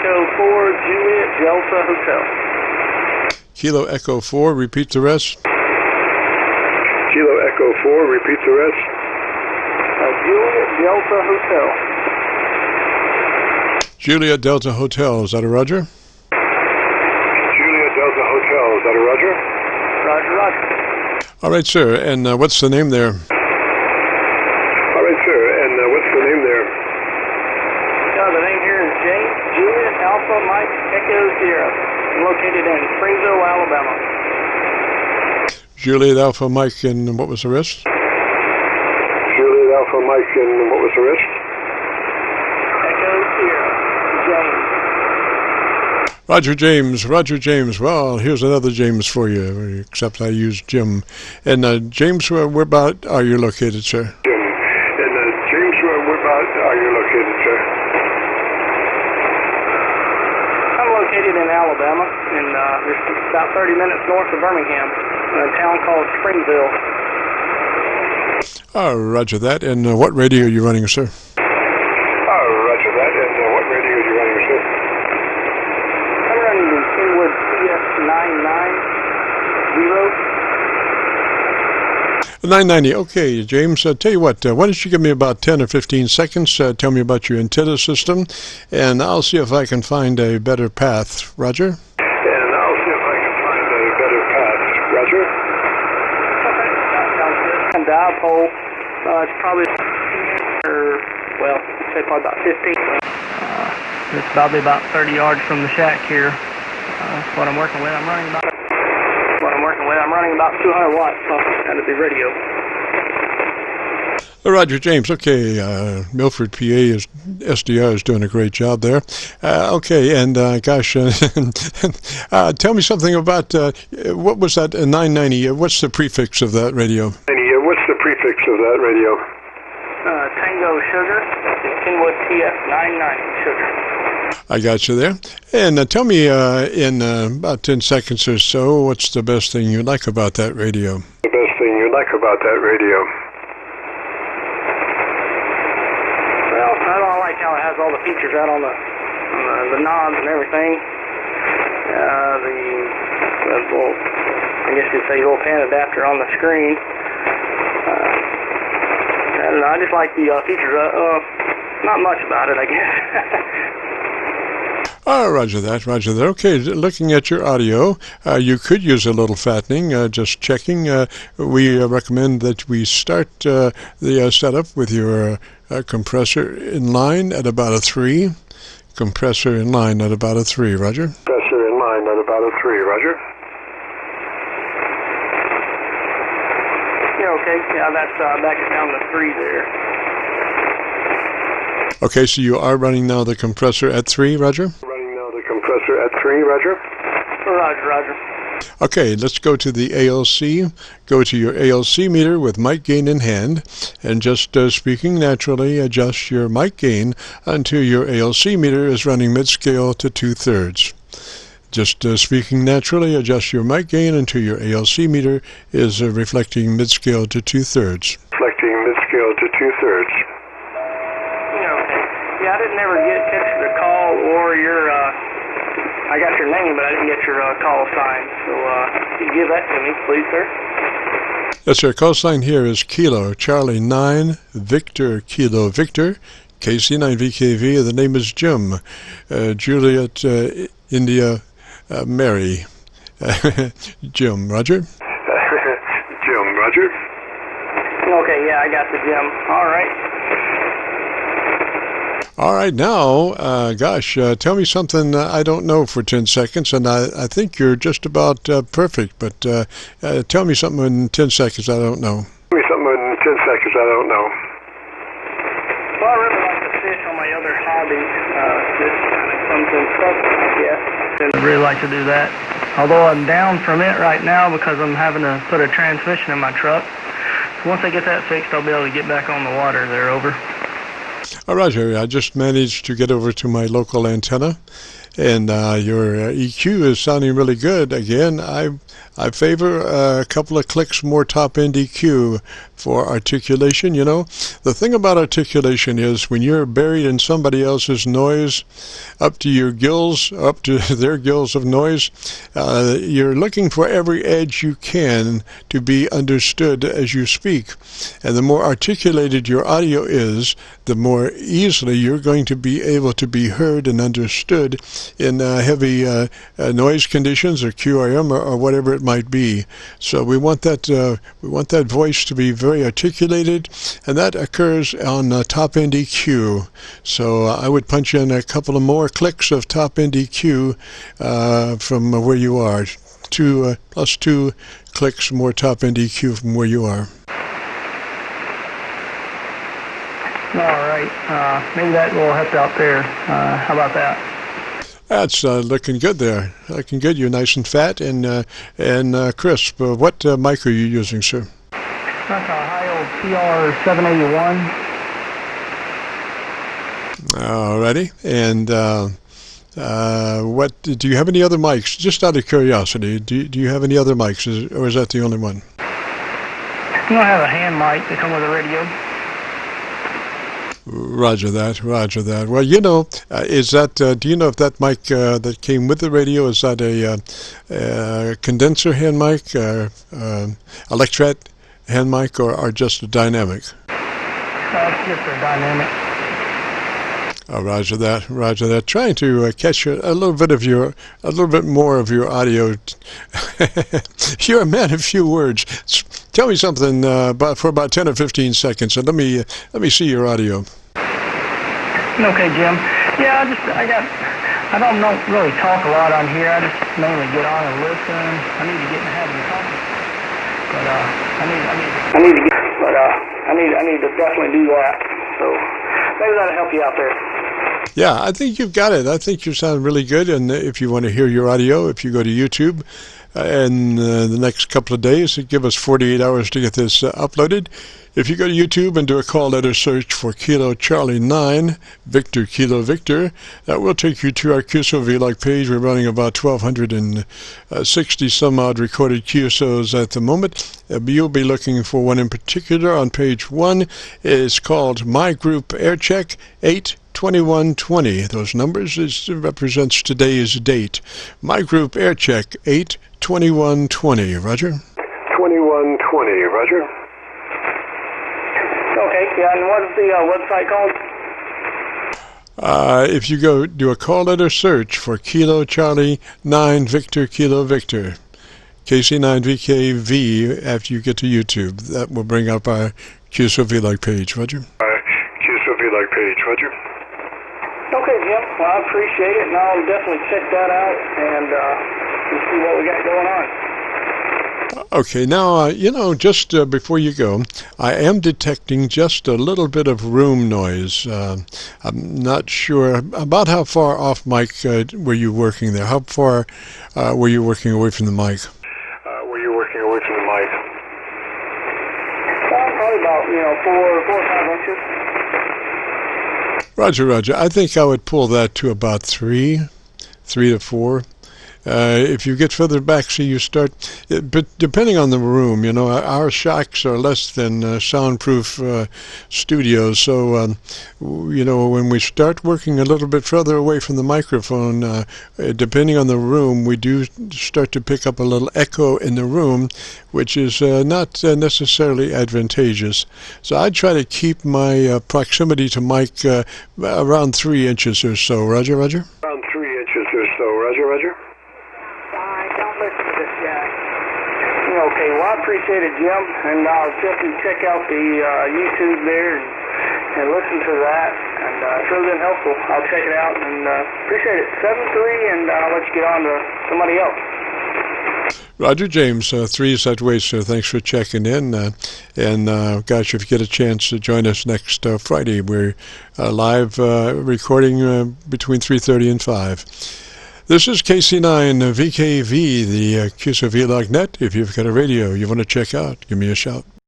Echo 4, Juliet Delta Hotel. Kilo Echo 4, repeat the rest. Kilo Echo 4, repeat the rest. Juliet Delta Hotel. Juliet Delta Hotel, is that a roger? Juliet Delta Hotel, is that a roger? Roger, roger. All right, sir, and what's the name there? All right, sir, and what's the name there? The name here is James Juliet Alpha Mike Echo Sierra. I'm located in Springville, Alabama. Juliet Alpha Mike, and what was the rest? Juliet Alpha Mike, and what was the rest? Echo Sierra. James. Roger James, Roger James. Well, here's another James for you, except I use Jim. And James, whereabout are you located, sir? Jim. And James, whereabout are you located, sir? I'm located in Alabama, and it's about 30 minutes north of Birmingham, in a town called Springville. Roger that. And what radio are you running, sir? Roger that. And what radio are you running, sir? I'm running the Kenwood TS-990. 990. Okay, James, tell you what, why don't you give me about 10 or 15 seconds, tell me about your antenna system, and I'll see if I can find a better path. Roger? And I'll see if I can find a better path. Roger? Okay, that sounds good. And dipole, it's probably, say probably about 15. It's probably about 30 yards from the shack here. That's what I'm working with. I'm running about 200 watts out of the radio. Roger, James. Okay, Milford, PA, SDR is doing a great job there. Okay, and gosh, tell me something about, what was that 990? What's the prefix of that radio? What's the prefix of that radio? Tango Sugar, Kenwood TS-990 Sugar. I got you there. And tell me in about 10 seconds or so, what's the best thing you like about that radio? The best thing you like about that radio? Well, I like how it has all the features out on the knobs and everything. The little, I guess you'd say, little fan adapter on the screen. I don't know, I just like the features. Not much about it, I guess. Roger that, Roger that. Okay, looking at your audio, you could use a little fattening. Just checking. We recommend that we start the setup with your compressor in line at about a 3. Compressor in line at about a 3, Roger. Compressor in line at about a 3, Roger. Yeah, okay. Yeah, that's back down to 3 there. Okay, so you are running now the compressor at 3, Roger? Running now the compressor at 3, Roger. Roger, Roger. Okay, let's go to the ALC. Go to your ALC meter with mic gain in hand, and just speaking naturally, adjust your mic gain until your ALC meter is running mid-scale to 2/3. Just speaking naturally, adjust your mic gain until your ALC meter is reflecting mid-scale to 2/3. Reflecting mid-scale to 2/3. Yeah, I didn't ever catch the call or your, I got your name, but I didn't get your call sign. So, could you give that to me, please, sir? Yes, sir. Call sign here is Kilo, Charlie 9, Victor, Kilo, Victor, KC9VKV. The name is Jim, Juliet, India, Mary. Jim, Roger? Jim, Roger. Okay, yeah, I got the Jim. All right. All right, now, tell me something I don't know for 10 seconds, and I think you're just about perfect, but tell me something in 10 seconds I don't know. Tell me something in 10 seconds I don't know. Well, I really like to fish on my other hobby. This kind of comes in trouble, I guess. And I really like to do that. Although I'm down from it right now because I'm having to put a transmission in my truck. So once I get that fixed, I'll be able to get back on the water there, over. All right, Harry, I just managed to get over to my local antenna, and your EQ is sounding really good. Again, I favor a couple of clicks more top-end EQ for articulation. You know, the thing about articulation is when you're buried in somebody else's noise, up to your gills, up to their gills of noise, you're looking for every edge you can to be understood as you speak. And the more articulated your audio is, the more easily you're going to be able to be heard and understood in heavy noise conditions or QRM or whatever it might be. So we want that voice to be very articulated, and that occurs on top-end EQ. So I would punch in a couple of more clicks of top-end EQ from where you are. Plus 2 clicks more top-end EQ from where you are. All right. Maybe that will help out there. How about that? That's looking good there. Looking good. You're nice and fat and crisp. What mic are you using, sir? That's a high-old PR781. Alrighty. And what do you have any other mics? Just out of curiosity, do you have any other mics, or is that the only one? You don't have a hand mic that come with a radio. Roger that, roger that. Well, you know, is that, do you know if that mic that came with the radio, is that a condenser hand mic, electret hand mic, or just a dynamic? It's just a dynamic. Oh, roger that, roger that. Trying to catch a little bit more of your audio. You're a man of few words. Tell me something for about 10 or 15 seconds, and let me see your audio. Okay, Jim. Yeah, I don't really talk a lot on here. I just mainly get on and listen. I need to get in the habit of talking, but I need to definitely do that. So maybe that'll help you out there. Yeah, I think you've got it. I think you sound really good. And if you want to hear your audio, if you go to YouTube in the next couple of days, give us 48 hours to get this uploaded. If you go to YouTube and do a call letter search for Kilo Charlie 9, Victor Kilo Victor, that will take you to our Qso-Vlog page. We're running about 1,260 some odd recorded QSOs at the moment. You'll be looking for one in particular on page 1. It's called My Group AIRCHECK 82120. Those numbers represents today's date. My Group AIRCHECK 82120. Roger? 2120, Roger. Okay, yeah, and what is the website called? If you go do a call letter search for Kilo Charlie 9 Victor Kilo Victor, KC9VKV, after you get to YouTube, that will bring up our Qso-Vlog page. Roger? Qso-Vlog page, Roger. Okay, Jim. Well, I appreciate it, and I'll definitely check that out and see what we got going on. Okay, now, you know, just before you go, I am detecting just a little bit of room noise. I'm not sure about how far off mic were you working there. How far were you working away from the mic? Were you working away from the mic? Probably about, 4 or 5 inches. Roger, Roger. I think I would pull that to about 3 to 4. If you get further back, see, you start, but depending on the room, you know, our shacks are less than soundproof studios, so, you know, when we start working a little bit further away from the microphone, depending on the room, we do start to pick up a little echo in the room, which is not necessarily advantageous. So I try to keep my proximity to mic around 3 inches or so. Roger, Roger? Around 3 inches or so. Roger, Roger. Don't listen to this guy. Okay, well, I appreciate it, Jim, and I'll definitely check out the YouTube there and listen to that, and it's really been helpful. I'll check it out, and appreciate it. 7-3, and I'll let you get on to somebody else. Roger, James, 3 is that way, sir. Thanks for checking in, and gosh, if you get a chance to join us next Friday, we're live recording between 3:30 and 5. This is KC9VKV, the Qso-Vlog net. If you've got a radio you want to check out, give me a shout.